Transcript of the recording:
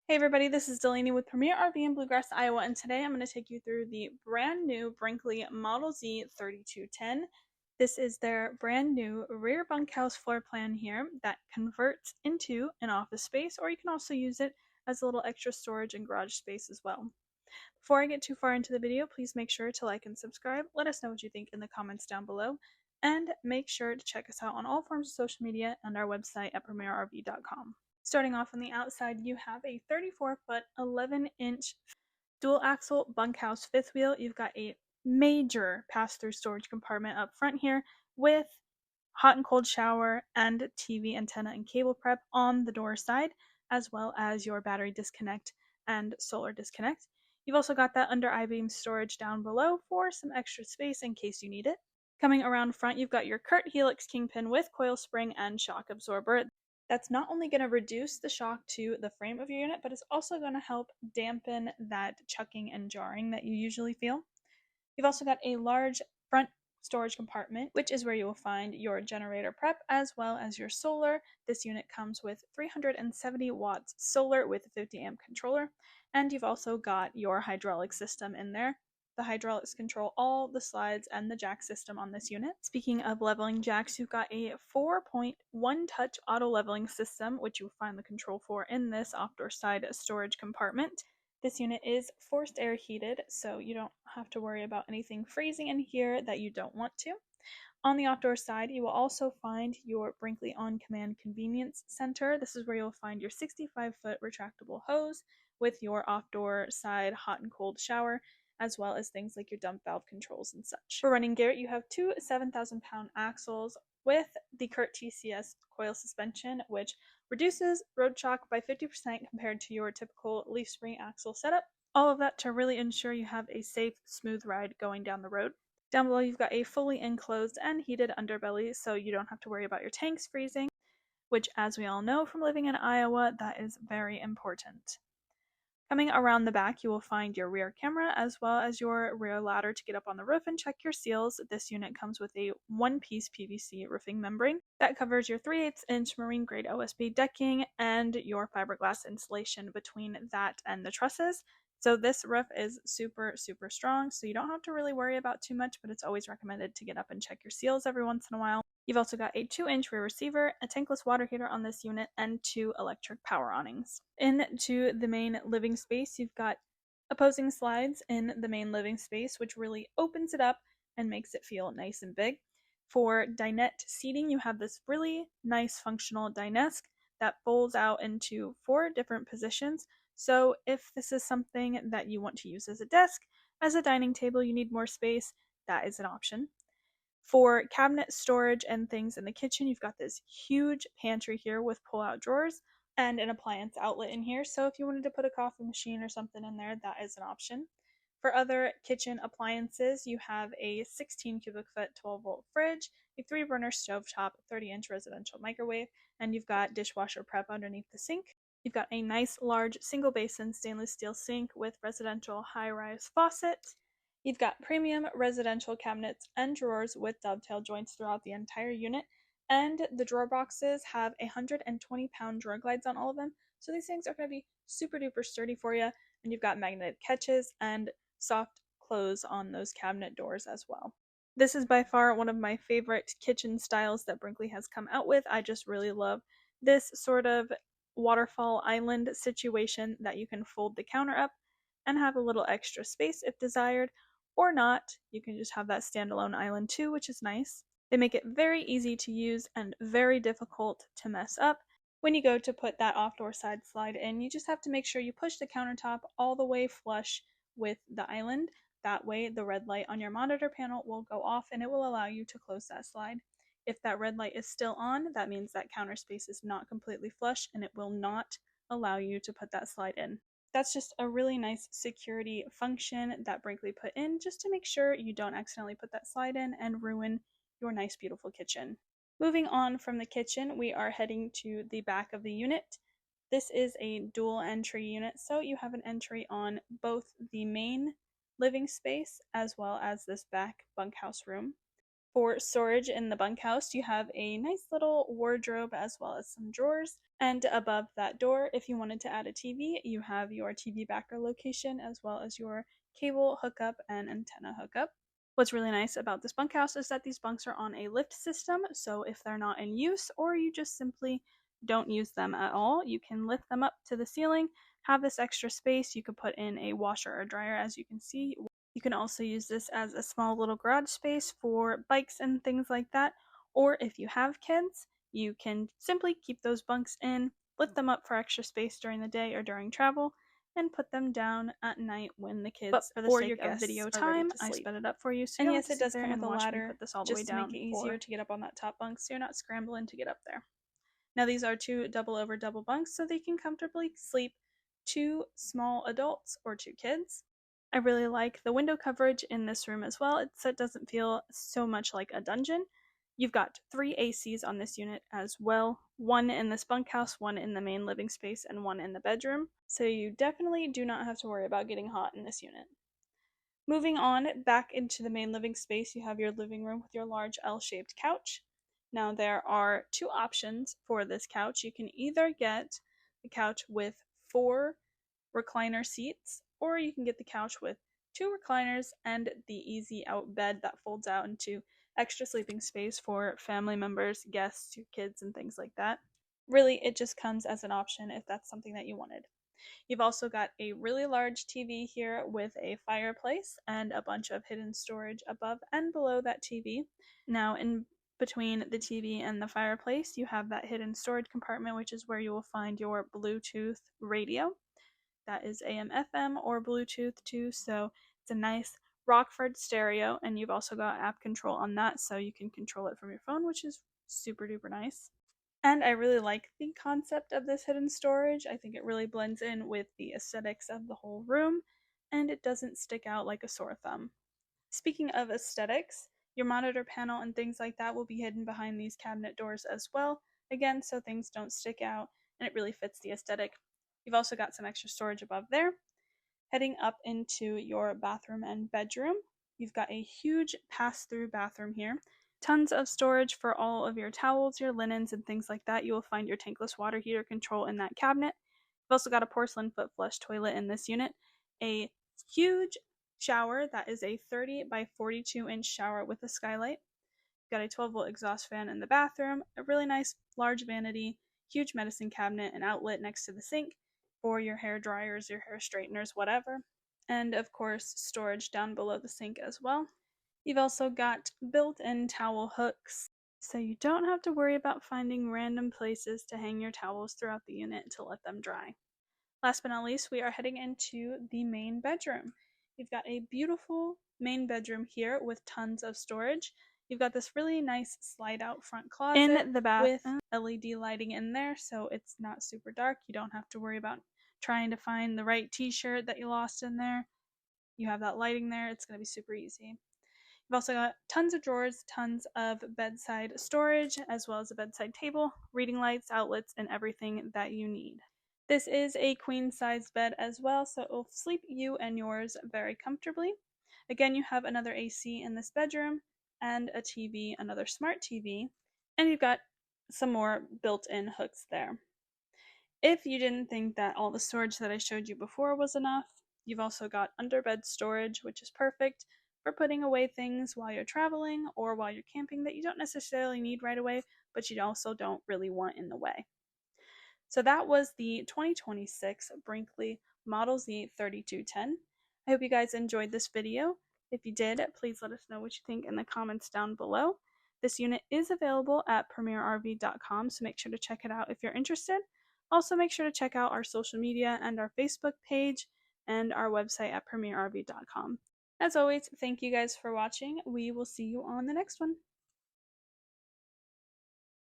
Hey everybody, this is Delaney with Premier RV in Bluegrass, Iowa, and today I'm going to take you through the brand new Brinkely Model Z 3210. This is their brand new rear bunkhouse floor plan here that converts into an office space, or you can also use it as a little extra storage and garage space as well. Before I get too far into the video, please make sure to like and subscribe. Let us know what you think in the comments down below, and make sure to check us out on all forms of social media and our website at premierrv.com. Starting off on the outside, you have a 34-foot, 11-inch dual axle bunkhouse fifth wheel. You've got a major pass-through storage compartment up front here with hot and cold shower and TV antenna and cable prep on the door side, as well as your battery disconnect and solar disconnect. You've also got that under I-beam storage down below for some extra space in case you need it. Coming around front, you've got your Kurt Helix Kingpin with coil spring and shock absorber. That's not only going to reduce the shock to the frame of your unit, but it's also going to help dampen that chucking and jarring that you usually feel. You've also got a large front storage compartment, which is where you will find your generator prep as well as your solar. This unit comes with 370 watts solar with a 50 amp controller, and you've also got your hydraulic system in there. The hydraulics control all the slides and the jack system on this unit. Speaking of leveling jacks, you've got a 4.1 touch auto leveling system, which you'll find the control for in this off-door side storage compartment. This unit is forced air heated, so you don't have to worry about anything freezing in here that you don't want to. On the outdoor side, you will also find your Brinkley On Command Convenience Center. This is where you'll find your 65-foot retractable hose with your off-door side hot and cold shower, as well as things like your dump valve controls and such. For running gear, you have two 7,000-pound axles with the Kurt TCS coil suspension, which reduces road shock by 50% compared to your typical leaf spring axle setup. All of that to really ensure you have a safe, smooth ride going down the road. Down below, you've got a fully enclosed and heated underbelly, so you don't have to worry about your tanks freezing, which, as we all know from living in Iowa, that is very important. Coming around the back, you will find your rear camera as well as your rear ladder to get up on the roof and check your seals. This unit comes with a one-piece PVC roofing membrane that covers your 3/8-inch marine-grade OSB decking and your fiberglass insulation between that and the trusses. So this roof is super, super strong, so you don't have to really worry about too much, but it's always recommended to get up and check your seals every once in a while. You've also got a 2-inch rear receiver, a tankless water heater on this unit, and 2 electric power awnings. Into the main living space, you've got opposing slides in the main living space, which really opens it up and makes it feel nice and big. For dinette seating, you have this really nice functional dinette that folds out into 4 different positions. So if this is something that you want to use as a desk, as a dining table, you need more space, that is an option. For cabinet storage and things in the kitchen, you've got this huge pantry here with pull-out drawers and an appliance outlet in here. So if you wanted to put a coffee machine or something in there, that is an option. For other kitchen appliances, you have a 16 cubic foot 12-volt fridge, a 3-burner stovetop, 30-inch residential microwave, and you've got dishwasher prep underneath the sink. You've got a nice large single basin stainless steel sink with residential high-rise faucet. You've got premium residential cabinets and drawers with dovetail joints throughout the entire unit, and the drawer boxes have 120-pound drawer glides on all of them, so these things are going to be super duper sturdy for you, and you've got magnetic catches and soft close on those cabinet doors as well. This is by far one of my favorite kitchen styles that Brinkley has come out with. I just really love this sort of waterfall island situation that you can fold the counter up and have a little extra space if desired, or not. You can just have that standalone island too, which is nice. They make it very easy to use and very difficult to mess up. When you go to put that off-door side slide in, you just have to make sure you push the countertop all the way flush with the island. That way the red light on your monitor panel will go off and it will allow you to close that slide. If that red light is still on, that means that counter space is not completely flush and it will not allow you to put that slide in. That's just a really nice security function that Brinkley put in just to make sure you don't accidentally put that slide in and ruin your nice, beautiful kitchen. Moving on from the kitchen, we are heading to the back of the unit. This is a dual entry unit, so you have an entry on both the main living space as well as this back bunkhouse room. For storage in the bunkhouse, you have a nice little wardrobe as well as some drawers. And above that door, if you wanted to add a TV, you have your TV backer location as well as your cable hookup and antenna hookup. What's really nice about this bunkhouse is that these bunks are on a lift system, so if they're not in use or you just simply don't use them at all, you can lift them up to the ceiling, have this extra space. You could put in a washer or dryer, as you can see. You can also use this as a small little garage space for bikes and things like that. Or if you have kids, you can simply keep those bunks in, lift them up for extra space during the day or during travel, and put them down at night when the kids, but for the sake of video time, I sped it up for you. So and yes, it does come with a ladder put this all the way down to make it easier to get up on that top bunk, so you're not scrambling to get up there. Now these are 2 double over double bunks, so they can comfortably sleep 2 small adults or 2 kids. I really like the window coverage in this room as well, so it doesn't feel so much like a dungeon. You've got 3 ACs on this unit as well, 1 in this bunkhouse, 1 in the main living space, and 1 in the bedroom, so you definitely do not have to worry about getting hot in this unit. Moving on back into the main living space, you have your living room with your large L-shaped couch. Now there are 2 options for this couch. You can either get the couch with 4 recliner seats, or you can get the couch with 2 recliners and the easy out bed that folds out into extra sleeping space for family members, guests, your kids, and things like that. Really, it just comes as an option if that's something that you wanted. You've also got a really large TV here with a fireplace and a bunch of hidden storage above and below that TV. Now, in between the TV and the fireplace, you have that hidden storage compartment, which is where you will find your Bluetooth radio. That is AM, FM, or Bluetooth too, so it's a nice Rockford stereo, and you've also got app control on that, so you can control it from your phone, which is super duper nice. And I really like the concept of this hidden storage. I think it really blends in with the aesthetics of the whole room, and it doesn't stick out like a sore thumb. Speaking of aesthetics, your monitor panel and things like that will be hidden behind these cabinet doors as well, again, so things don't stick out, and it really fits the aesthetic. You've also got some extra storage above there. Heading up into your bathroom and bedroom, you've got a huge pass-through bathroom here. Tons of storage for all of your towels, your linens, and things like that. You will find your tankless water heater control in that cabinet. You've also got a porcelain foot flush toilet in this unit. A huge shower that is a 30 by 42 inch shower with a skylight. You've got a 12-volt exhaust fan in the bathroom, a really nice large vanity, huge medicine cabinet, and outlet next to the sink for your hair dryers, your hair straighteners, whatever. And of course, storage down below the sink as well. You've also got built-in towel hooks, so you don't have to worry about finding random places to hang your towels throughout the unit to let them dry. Last but not least, we are heading into the main bedroom. You've got a beautiful main bedroom here with tons of storage. You've got this really nice slide-out front closet in the bath with LED lighting in there, so it's not super dark. You don't have to worry about trying to find the right t-shirt that you lost in there. You have that lighting there. It's going to be super easy. You've also got tons of drawers, tons of bedside storage, as well as a bedside table, reading lights, outlets, and everything that you need. This is a queen-size bed as well, so it will sleep you and yours very comfortably. Again, you have another AC in this bedroom, and a TV, another smart TV, and you've got some more built-in hooks there. If you didn't think that all the storage that I showed you before was enough, you've also got underbed storage, which is perfect for putting away things while you're traveling or while you're camping that you don't necessarily need right away, but you also don't really want in the way. So that was the 2026 Brinkely Model Z 3210. I hope you guys enjoyed this video. If you did, please let us know what you think in the comments down below. This unit is available at premierrv.com, so make sure to check it out if you're interested. Also, make sure to check out our social media and our Facebook page and our website at premierrv.com. As always, thank you guys for watching. We will see you on the next one.